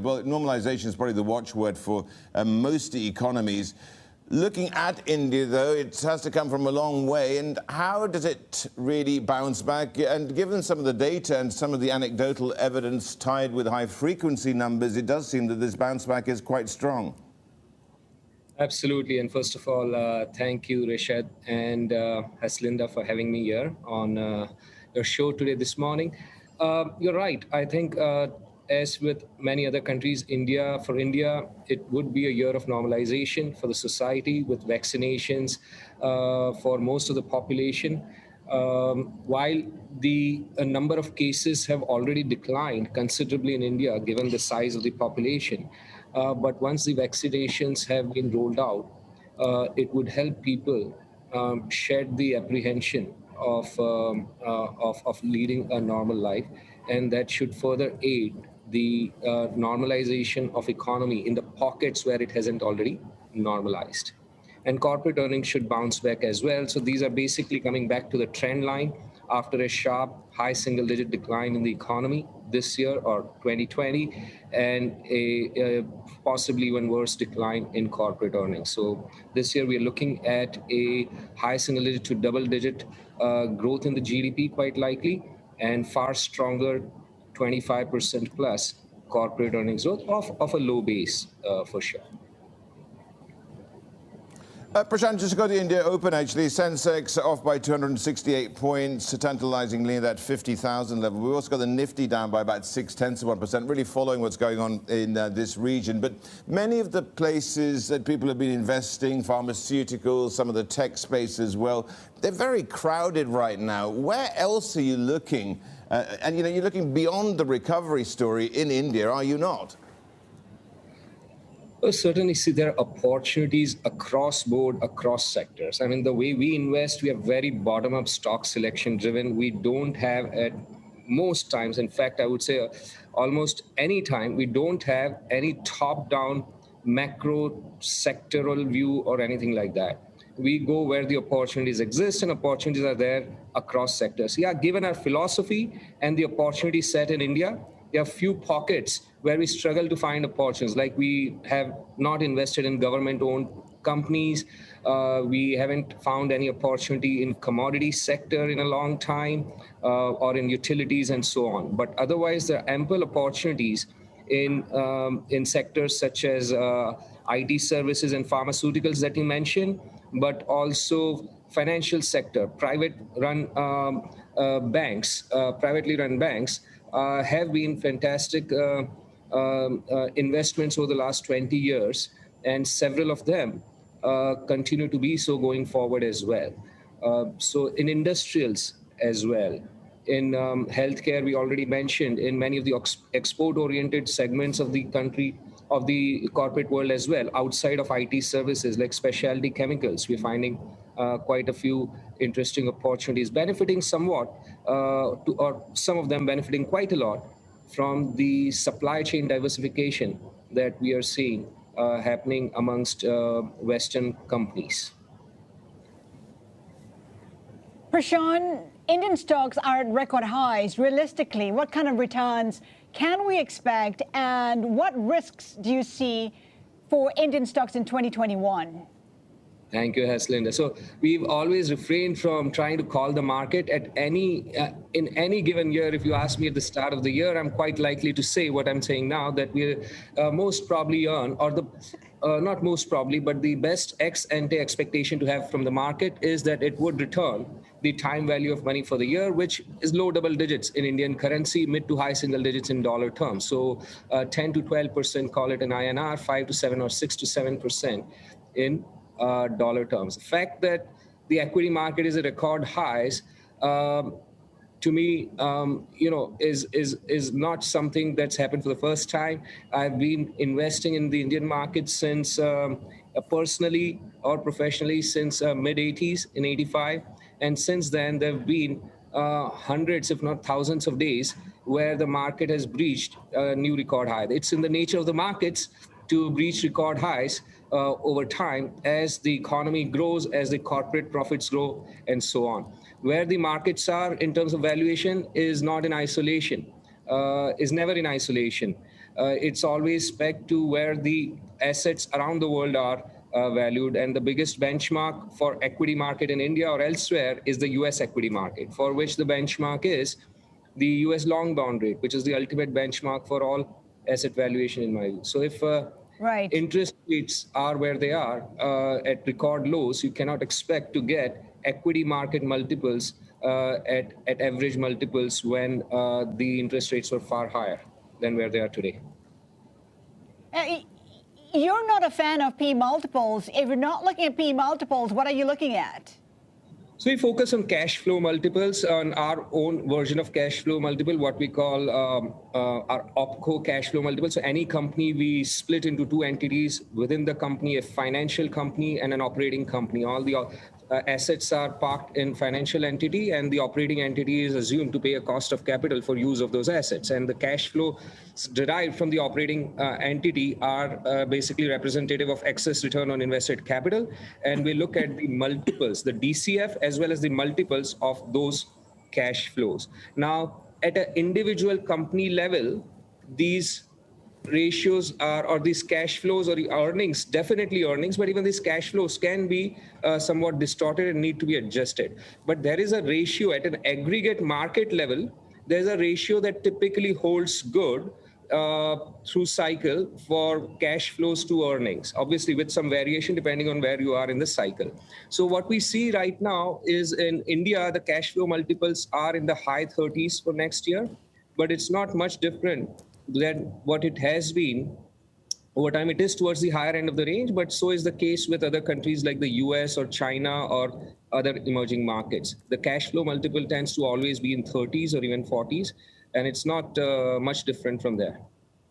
Well, normalization is probably the watchword for most economies. Looking at India, though, it has to come from a long way. And how does it really bounce back? And given some of the data and some of the anecdotal evidence tied with high-frequency numbers, it does seem that this bounce back is quite strong. Absolutely. And first of all, thank you, Rishad and Haslinda, for having me here on your show today this morning. You're right. I think as with many other countries, for India, it would be a year of normalization for the society with vaccinations for most of the population. While the number of cases have already declined considerably in India, given the size of the population, but once the vaccinations have been rolled out, it would help people shed the apprehension of leading a normal life, and that should further aid the normalization of economy in the pockets where it hasn't already normalized. And corporate earnings should bounce back as well. So these are basically coming back to the trend line after a sharp high single-digit decline in the economy this year or 2020, and a possibly even worse decline in corporate earnings. So this year we are looking at a high single-digit to double-digit growth in the GDP, quite likely, and far stronger 25% plus corporate earnings growth of a low base for sure. Prashant, just to go to India Open, actually, Sensex off by 268 points, tantalizingly that 50,000 level. We've also got the Nifty down by about 0.6%, really following what's going on in this region. But many of the places that people have been investing, pharmaceuticals, some of the tech space as well, they're very crowded right now. Where else are you looking? And, you're looking beyond the recovery story in India, are you not? Well, certainly, see, there are opportunities across board, across sectors. I mean, the way we invest, we are very bottom-up stock selection driven. We don't have, at most times, in fact, I would say almost any time, we don't have any top-down macro sectoral view or anything like that. We go where the opportunities exist, and opportunities are there across sectors. Yeah, given our philosophy and the opportunity set in India, there are few pockets where we struggle to find opportunities, like we have not invested in government-owned companies. We haven't found any opportunity in commodity sector in a long time, or in utilities and so on. But otherwise, there are ample opportunities in sectors such as IT services and pharmaceuticals that you mentioned, but also financial sector, privately run banks have been fantastic investments over the last 20 years, and several of them continue to be so going forward as well. So in industrials as well, in healthcare, we already mentioned, in many of the export-oriented segments of the country, of the corporate world as well, outside of IT services like specialty chemicals, we're finding quite a few interesting opportunities, benefiting somewhat, or some of them benefiting quite a lot from the supply chain diversification that we are seeing happening amongst Western companies. Prashant, Indian stocks are at record highs. Realistically, what kind of returns can we expect, and what risks do you see for Indian stocks in 2021? Thank you, Haslinda. So we've always refrained from trying to call the market at in any given year. If you ask me at the start of the year, I'm quite likely to say what I'm saying now, that we'll most probably earn, or not most probably, but the best ex-ante expectation to have from the market is that it would return the time value of money for the year, which is low double digits in Indian currency, mid to high single digits in dollar terms. So 10 to 12%, call it in INR, 5 to 7 or 6 to 7% in dollar terms. The fact that the equity market is at record highs, to me, is not something that's happened for the first time. I've been investing in the Indian market since personally or professionally since mid 80s in 85, and since then there have been hundreds, if not thousands, of days where the market has breached a new record high. It's in the nature of the markets to breach record highs over time as the economy grows, as the corporate profits grow, and so on. Where the markets are in terms of valuation is not in isolation, is never in isolation. It's always pegged to where the assets around the world are valued. And the biggest benchmark for equity market in India or elsewhere is the US equity market, for which the benchmark is the US long bond rate, which is the ultimate benchmark for all asset valuation in my view. So if Right. interest rates are where they are at record lows, you cannot expect to get equity market multiples at average multiples when the interest rates were far higher than where they are today. Uh, You're not a fan of P multiples. If you're not looking at P multiples, what are you looking at? So we focus on cash flow multiples, on our own version of cash flow multiple, what we call our OpCo cash flow multiple. So any company, we split into two entities within the company, a financial company and an operating company. All the assets are parked in financial entity, and the operating entity is assumed to pay a cost of capital for use of those assets. And the cash flow derived from the operating entity are basically representative of excess return on invested capital. And we look at the multiples, the DCF, as well as the multiples of those cash flows. Now, at an individual company level, these ratios are, or these cash flows or the earnings, definitely earnings, but even these cash flows can be somewhat distorted and need to be adjusted. But there is a ratio at an aggregate market level. There's a ratio that typically holds good through cycle for cash flows to earnings, obviously with some variation depending on where you are in the cycle. So what we see right now is in India, the cash flow multiples are in the high 30s for next year, but it's not much different than what it has been over time. It is towards the higher end of the range, but so is the case with other countries like the US or China or other emerging markets. The cash flow multiple tends to always be in 30s or even 40s, and it's not much different from there.